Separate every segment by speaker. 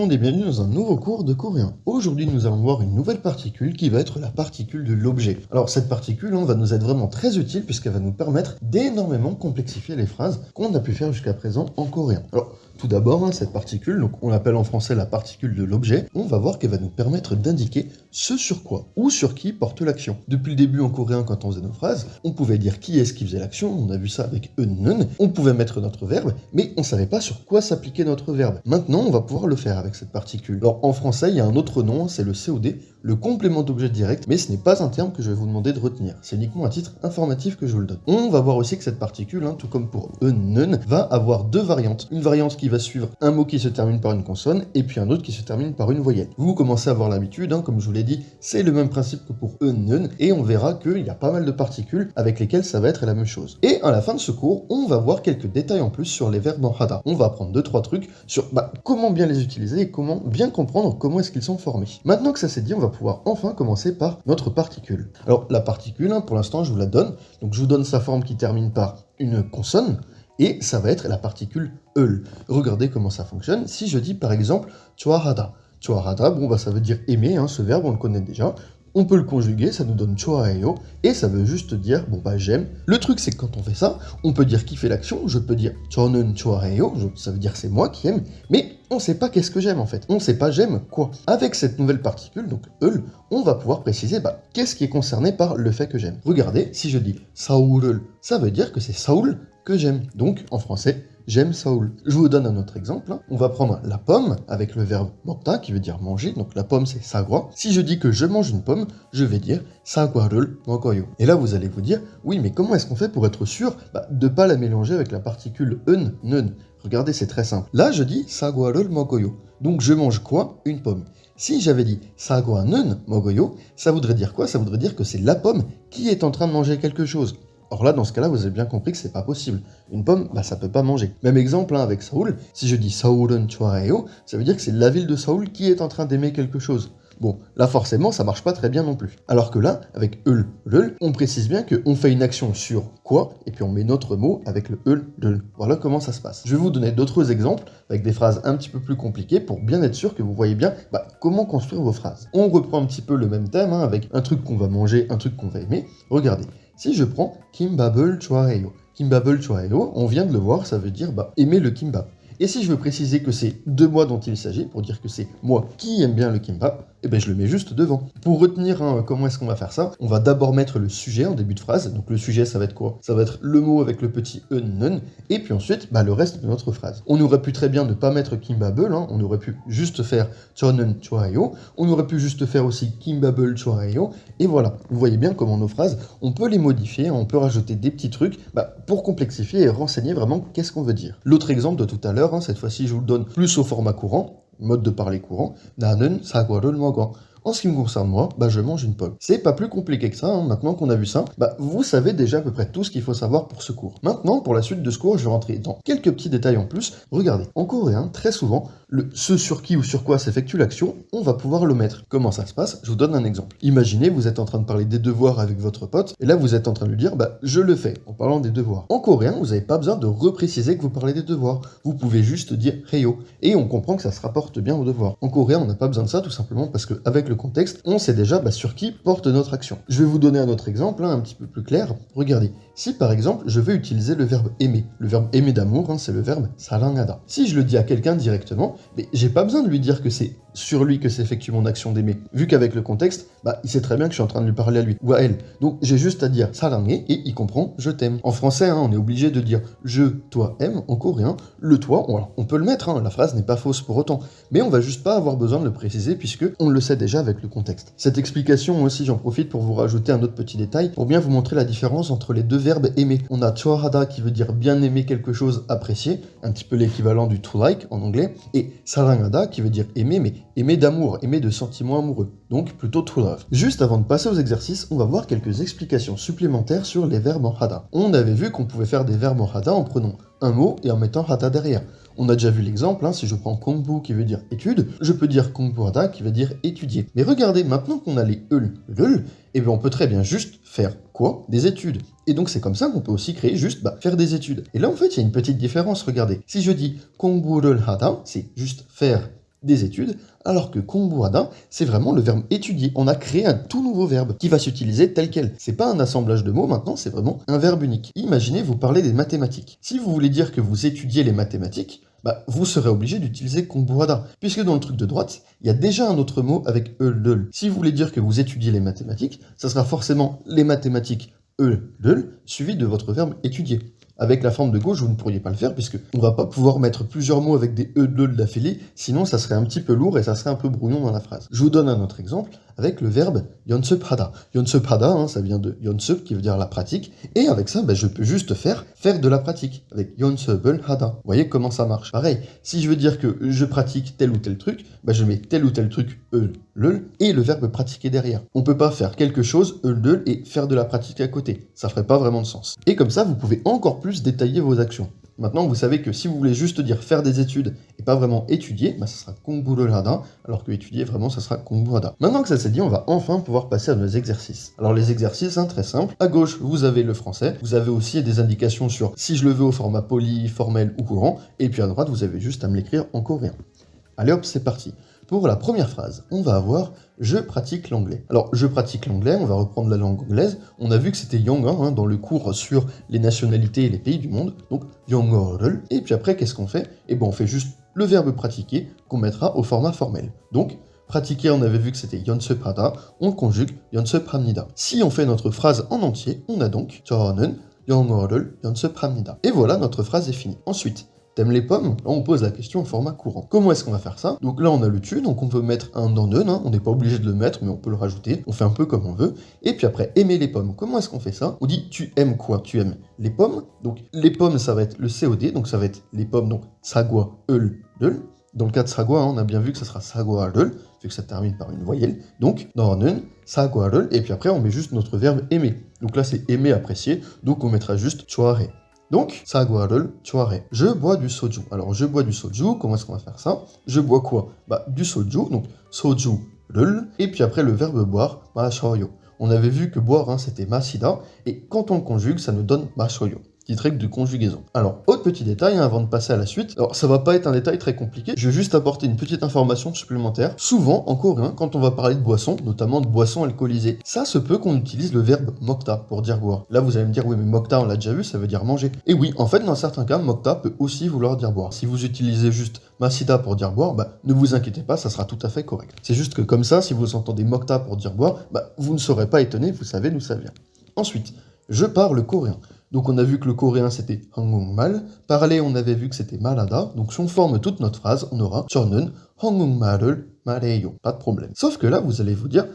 Speaker 1: monde et bienvenue dans un nouveau cours de coréen. Aujourd'hui, nous allons voir une nouvelle particule qui va être la particule de l'objet. Alors, cette particule va nous être vraiment très utile puisqu'elle va nous permettre d'énormément complexifier les phrases qu'on a pu faire jusqu'à présent en coréen. Alors, tout d'abord, cette particule, donc on l'appelle en français la particule de l'objet, on va voir qu'elle va nous permettre d'indiquer ce sur quoi ou sur qui porte l'action. Depuis le début en coréen, quand on faisait nos phrases, on pouvait dire qui est-ce qui faisait l'action, on a vu ça avec eun, on pouvait mettre notre verbe, mais on ne savait pas sur quoi s'appliquait notre verbe. Maintenant, on va pouvoir le faire avec cette particule. Alors en français, il y a un autre nom, c'est le COD, le complément d'objet direct, mais ce n'est pas un terme que je vais vous demander de retenir. C'est uniquement à titre informatif que je vous le donne. On va voir aussi que cette particule, tout comme pour eun, va avoir deux variantes. Une variante qui va suivre un mot qui se termine par une consonne, et puis un autre qui se termine par une voyelle. Vous commencez à avoir l'habitude, comme je vous l'ai dit, c'est le même principe que pour eun, et on verra qu'il y a pas mal de particules avec lesquelles ça va être la même chose. Et à la fin de ce cours, on va voir quelques détails en plus sur les verbes en hada. On va apprendre 2-3 trucs sur comment bien les utiliser et comment bien comprendre comment est-ce qu'ils sont formés. Maintenant que ça c'est dit, on va pouvoir enfin commencer par notre particule. Alors la particule, pour l'instant je vous la donne, donc je vous donne sa forme qui termine par une consonne, et ça va être la particule eul. Regardez comment ça fonctionne. Si je dis par exemple 좋아하다, 좋아하다, ça veut dire aimer, ce verbe on le connaît déjà. On peut le conjuguer, ça nous donne 좋아해요, et ça veut juste dire, j'aime. Le truc, c'est que quand on fait ça, on peut dire qui fait l'action, je peux dire 저는 좋아해요, ça veut dire c'est moi qui aime, mais on ne sait pas qu'est-ce que j'aime en fait. On ne sait pas j'aime quoi. Avec cette nouvelle particule, donc eul, on va pouvoir préciser qu'est-ce qui est concerné par le fait que j'aime. Regardez, si je dis 사울을, ça veut dire que c'est Saoul que j'aime. Donc, en français, j'aime Saoul. Je vous donne un autre exemple. On va prendre la pomme avec le verbe 먹다 qui veut dire manger. Donc la pomme c'est 사과. Si je dis que je mange une pomme, je vais dire 사과를 먹어요. Et là vous allez vous dire, oui mais comment est-ce qu'on fait pour être sûr de ne pas la mélanger avec la particule nen. Regardez, c'est très simple. Là je dis 사과를 먹어요. Donc je mange quoi? Une pomme. Si j'avais dit 사과는 먹어요, ça voudrait dire quoi? Ça voudrait dire que c'est la pomme qui est en train de manger quelque chose. Or là, dans ce cas-là, vous avez bien compris que c'est pas possible. Une pomme, ça peut pas manger. Même exemple avec Saoul, si je dis 사울은 좋아해요, ça veut dire que c'est la ville de Saoul qui est en train d'aimer quelque chose. Bon, là forcément, ça marche pas très bien non plus. Alors que là, avec eul, on précise bien qu'on fait une action sur quoi, et puis on met notre mot avec le eul. Voilà comment ça se passe. Je vais vous donner d'autres exemples, avec des phrases un petit peu plus compliquées, pour bien être sûr que vous voyez bien comment construire vos phrases. On reprend un petit peu le même thème, avec un truc qu'on va manger, un truc qu'on va aimer. Regardez. Si je prends kimbap을 좋아해요, kimbap을 좋아해요, on vient de le voir, ça veut dire aimer le kimbap. Et si je veux préciser que c'est de moi dont il s'agit, pour dire que c'est moi qui aime bien le kimbap, je le mets juste devant. Pour retenir comment est-ce qu'on va faire ça, on va d'abord mettre le sujet en début de phrase. Donc le sujet, ça va être quoi? Ça va être le mot avec le petit eun, et puis ensuite, le reste de notre phrase. On aurait pu très bien ne pas mettre kimbap을, on aurait pu juste faire 저는 좋아해요, on aurait pu juste faire aussi kimbap을 좋아해요, et voilà. Vous voyez bien comment nos phrases, on peut les modifier, on peut rajouter des petits trucs pour complexifier et renseigner vraiment qu'est-ce qu'on veut dire. L'autre exemple de tout à l'heure, cette fois-ci je vous le donne plus au format courant, mode de parler courant, 나는 사과를 먹어. En ce qui me concerne moi, je mange une pomme. C'est pas plus compliqué que ça, maintenant qu'on a vu ça, vous savez déjà à peu près tout ce qu'il faut savoir pour ce cours. Maintenant, pour la suite de ce cours, je vais rentrer dans quelques petits détails en plus. Regardez, en coréen, très souvent, ce sur qui ou sur quoi s'effectue l'action, on va pouvoir le mettre. Comment ça se passe? Je vous donne un exemple. Imaginez, vous êtes en train de parler des devoirs avec votre pote, et là vous êtes en train de lui dire, je le fais, en parlant des devoirs. En coréen, vous n'avez pas besoin de repréciser que vous parlez des devoirs. Vous pouvez juste dire heyo, et on comprend que ça se rapporte bien aux devoirs. En coréen, on n'a pas besoin de ça, tout simplement parce qu'avec le contexte, on sait déjà sur qui porte notre action. Je vais vous donner un autre exemple, un petit peu plus clair. Regardez, si par exemple, je veux utiliser le verbe aimer. Le verbe aimer d'amour, c'est le verbe 사랑하다. Si je le dis à quelqu'un directement, j'ai pas besoin de lui dire que c'est sur lui que s'effectue mon action d'aimer. Vu qu'avec le contexte, il sait très bien que je suis en train de lui parler à lui ou à elle. Donc j'ai juste à dire 사랑해 et il comprend je t'aime. En français, on est obligé de dire je, toi, aime. En coréen, le toi, on peut le mettre, la phrase n'est pas fausse pour autant. Mais on va juste pas avoir besoin de le préciser puisque on le sait déjà avec le contexte. Cette explication aussi, j'en profite pour vous rajouter un autre petit détail pour bien vous montrer la différence entre les deux verbes aimer. On a 좋아하다 qui veut dire bien aimer quelque chose, apprécier, un petit peu l'équivalent du to like en anglais, et 사랑하다 qui veut dire aimer, mais aimer d'amour, aimer de sentiments amoureux, donc plutôt to love. Juste avant de passer aux exercices, on va voir quelques explications supplémentaires sur les verbes en hada. On avait vu qu'on pouvait faire des verbes en hada en prenant un mot et en mettant hada derrière. On a déjà vu l'exemple, si je prends 공부 qui veut dire étude, je peux dire 공부하다 qui veut dire étudier. Mais regardez, maintenant qu'on a les eul, on peut très bien juste faire quoi? Des études. Et donc c'est comme ça qu'on peut aussi créer juste faire des études. Et là en fait il y a une petite différence, regardez. Si je dis 공부를 하다, c'est juste faire des études, alors que 공부하다, c'est vraiment le verbe étudier. On a créé un tout nouveau verbe qui va s'utiliser tel quel. C'est pas un assemblage de mots maintenant, c'est vraiment un verbe unique. Imaginez, vous parlez des mathématiques. Si vous voulez dire que vous étudiez les mathématiques, vous serez obligé d'utiliser 공부하다, puisque dans le truc de droite, il y a déjà un autre mot avec 을. Si vous voulez dire que vous étudiez les mathématiques, ça sera forcément les mathématiques 을, suivi de votre verbe étudier. Avec la forme de gauche, vous ne pourriez pas le faire, puisque on va pas pouvoir mettre plusieurs mots avec des 을 d'affilée, sinon ça serait un petit peu lourd et ça serait un peu brouillon dans la phrase. Je vous donne un autre exemple avec le verbe 연습하다. 연습하다, ça vient de 연습 qui veut dire la pratique, et avec ça, je peux juste faire de la pratique, avec 연습을 하다. Vous voyez comment ça marche. Pareil, si je veux dire que je pratique tel ou tel truc, je mets tel ou tel truc 을 et le verbe pratiquer derrière. On peut pas faire quelque chose 을 et faire de la pratique à côté. Ça ferait pas vraiment de sens. Et comme ça, vous pouvez encore plus détailler vos actions. Maintenant, vous savez que si vous voulez juste dire faire des études et pas vraiment étudier, ça sera 공부를 하다, alors que étudier vraiment, ça sera 공부하다. Maintenant que ça s'est dit, on va enfin pouvoir passer à nos exercices. Alors les exercices, très simple. À gauche, vous avez le français. Vous avez aussi des indications sur si je le veux au format poli, formel ou courant. Et puis à droite, vous avez juste à me l'écrire en coréen. Allez hop, c'est parti. Pour la première phrase, on va avoir « Je pratique l'anglais ». Alors, je pratique l'anglais, on va reprendre la langue anglaise. On a vu que c'était 영어 dans le cours sur les nationalités et les pays du monde. Donc, 영어를. Et puis après, qu'est-ce qu'on fait? On fait juste le verbe pratiquer qu'on mettra au format formel. Donc, pratiquer, on avait vu que c'était 연습하다. On conjugue 연습합니다. Si on fait notre phrase en entier, on a donc 저는 영어를 연습합니다. Et voilà, notre phrase est finie. Ensuite, t'aimes les pommes? Là, on pose la question au format courant. Comment est-ce qu'on va faire ça? Donc là, on a le tu, donc on peut mettre un 너는, on n'est pas obligé de le mettre, mais on peut le rajouter. On fait un peu comme on veut. Et puis après, aimer les pommes. Comment est-ce qu'on fait ça? On dit tu aimes quoi? Tu aimes les pommes. Donc les pommes, ça va être le COD, donc ça va être les pommes, donc 사과, 을. Dans le cas de 사과, on a bien vu que ça sera 사과를, vu que ça termine par une voyelle. Donc 너는 사과를, et puis après, on met juste notre verbe aimer. Donc là, c'est aimer, apprécier, donc on mettra juste 좋아해. Donc, 사과를 좋아해. Je bois du soju. Alors, je bois du soju, comment est-ce qu'on va faire ça? Je bois quoi? Du soju, donc 소주를, et puis après le verbe boire, 마셔요. On avait vu que boire, c'était 마시다, et quand on le conjugue, ça nous donne 마셔요. Petite règle de conjugaison. Alors, autre petit détail avant de passer à la suite. Alors, ça va pas être un détail très compliqué. Je vais juste apporter une petite information supplémentaire. Souvent, en coréen, quand on va parler de boissons, notamment de boissons alcoolisées, ça se peut qu'on utilise le verbe 먹다 pour dire boire. Là, vous allez me dire, oui, mais 먹다, on l'a déjà vu, ça veut dire manger. Et oui, en fait, dans certains cas, 먹다 peut aussi vouloir dire boire. Si vous utilisez juste 마시다 pour dire boire, ne vous inquiétez pas, ça sera tout à fait correct. C'est juste que comme ça, si vous entendez 먹다 pour dire boire, vous ne serez pas étonné, vous savez d'où ça vient. Ensuite, je parle coréen. Donc on a vu que le coréen c'était 한국말, parler on avait vu que c'était 말하다, donc si on forme toute notre phrase, on aura 저는 한국말을 말해요, pas de problème. Sauf que là vous allez vous dire,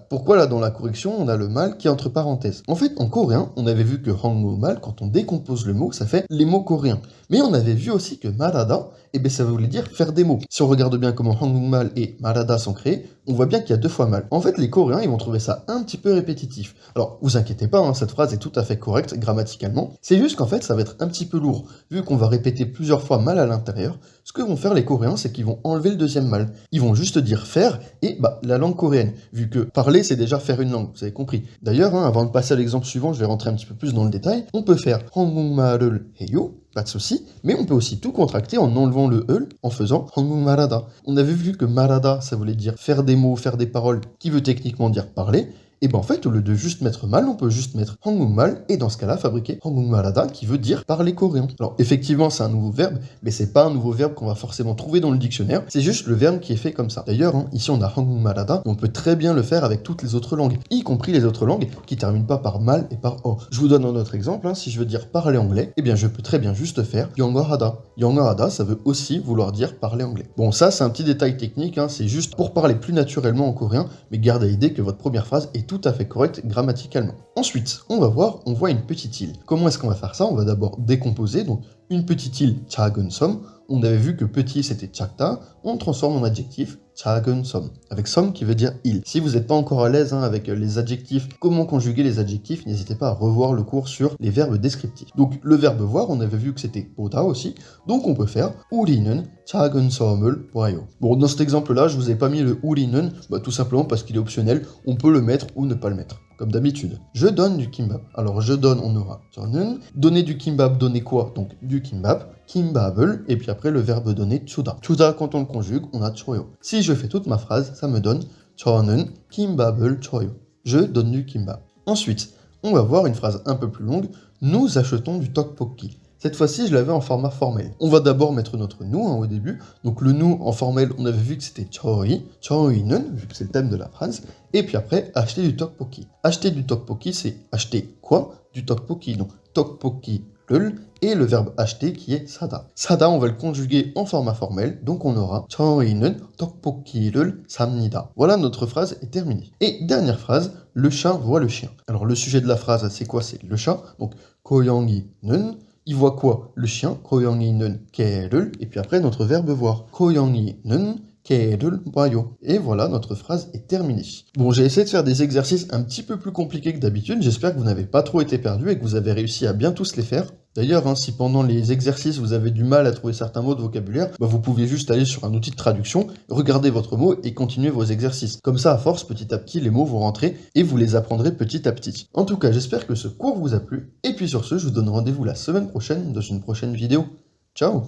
Speaker 1: pourquoi là dans la correction on a le mal qui est entre parenthèses? En fait en coréen, on avait vu que 한국말, quand on décompose le mot, ça fait les mots coréens. Mais on avait vu aussi que 말하다, ça voulait dire faire des mots. Si on regarde bien comment 한국말 et 말하다 sont créés, on voit bien qu'il y a deux fois mal. En fait les coréens ils vont trouver ça un petit peu répétitif. Alors vous inquiétez pas, cette phrase est tout à fait correcte grammaticalement, c'est juste qu'en fait ça va être un petit peu lourd, vu qu'on va répéter plusieurs fois mal à l'intérieur. Ce que vont faire les coréens, c'est qu'ils vont enlever le deuxième mal. Ils vont juste dire faire et la langue coréenne, vu que parler c'est déjà faire une langue, vous avez compris. D'ailleurs, avant de passer à l'exemple suivant, je vais rentrer un petit peu plus dans le détail, on peut faire 한국말을 해요, pas de souci, mais on peut aussi tout contracter en enlevant le 을, en faisant 한국말하다. On avait vu que 말하다, ça voulait dire faire des mots, faire des paroles, qui veut techniquement dire parler, et en fait, au lieu de juste mettre mal, on peut juste mettre 한국말, et dans ce cas-là, fabriquer 한국말하다, qui veut dire parler coréen. Alors, effectivement, c'est un nouveau verbe, mais c'est pas un nouveau verbe qu'on va forcément trouver dans le dictionnaire, c'est juste le verbe qui est fait comme ça. D'ailleurs, ici, on a 한국말하다, on peut très bien le faire avec toutes les autres langues, y compris les autres langues qui terminent pas par mal et par o. Je vous donne un autre exemple, si je veux dire parler anglais, je peux très bien juste faire 영어하다. 영어하다, ça veut aussi vouloir dire parler anglais. Bon, ça, c'est un petit détail technique, c'est juste pour parler plus naturellement en coréen, mais gardez à l'idée que votre première phrase est tout à fait correcte grammaticalement. Ensuite, on voit une petite île. Comment est-ce qu'on va faire ça? On va d'abord décomposer, donc une petite île, 작은 섬. On avait vu que petit c'était 작다, on transforme en adjectif 작은 섬, avec 섬 qui veut dire île. Si vous n'êtes pas encore à l'aise avec les adjectifs, comment conjuguer les adjectifs, n'hésitez pas à revoir le cours sur les verbes descriptifs. Donc le verbe voir, on avait vu que c'était 보다 aussi, donc on peut faire 우리는 작은 섬을 봐요. Bon, dans cet exemple-là, je vous ai pas mis le 우리는, tout simplement parce qu'il est optionnel, on peut le mettre ou ne pas le mettre. comme d'habitude. Je donne du kimbap. Alors je donne, on aura 저는. Donner du kimbap, donner quoi? Donc du kimbap. kimbap을, et puis après le verbe donner 주다. 주다, quand on le conjugue, on a 줘요. Si je fais toute ma phrase, ça me donne 저는 kimbap을 줘요. Je donne du kimbap. Ensuite, on va voir une phrase un peu plus longue. Nous achetons du tteokbokki. Cette fois-ci, je l'avais en format formel. On va d'abord mettre notre nous au début. Donc le nous en formel, on avait vu que c'était 저희, 저희는, vu que c'est le thème de la phrase. Et puis après, acheter du tteokbokki. Acheter du tteokbokki, c'est acheter quoi? Du tteokbokki. Donc tteokbokki를 et le verbe acheter qui est 사다. 사다, on va le conjuguer en format formel. Donc on aura 저희는 떡볶이를 삽니다. Voilà, notre phrase est terminée. Et dernière phrase, le chat voit le chien. Alors le sujet de la phrase, c'est quoi? C'est le chat. Donc 고양이는 il voit quoi? Le chien. 고양이는 개를. Et puis après, notre verbe voir. 고양이는 개를 봐요. Et voilà, notre phrase est terminée. Bon, j'ai essayé de faire des exercices un petit peu plus compliqués que d'habitude. J'espère que vous n'avez pas trop été perdu et que vous avez réussi à bien tous les faire. D'ailleurs, si pendant les exercices vous avez du mal à trouver certains mots de vocabulaire, vous pouvez juste aller sur un outil de traduction, regarder votre mot et continuer vos exercices. Comme ça, à force, petit à petit, les mots vont rentrer et vous les apprendrez petit à petit. En tout cas, j'espère que ce cours vous a plu. Et puis sur ce, je vous donne rendez-vous la semaine prochaine dans une prochaine vidéo. Ciao!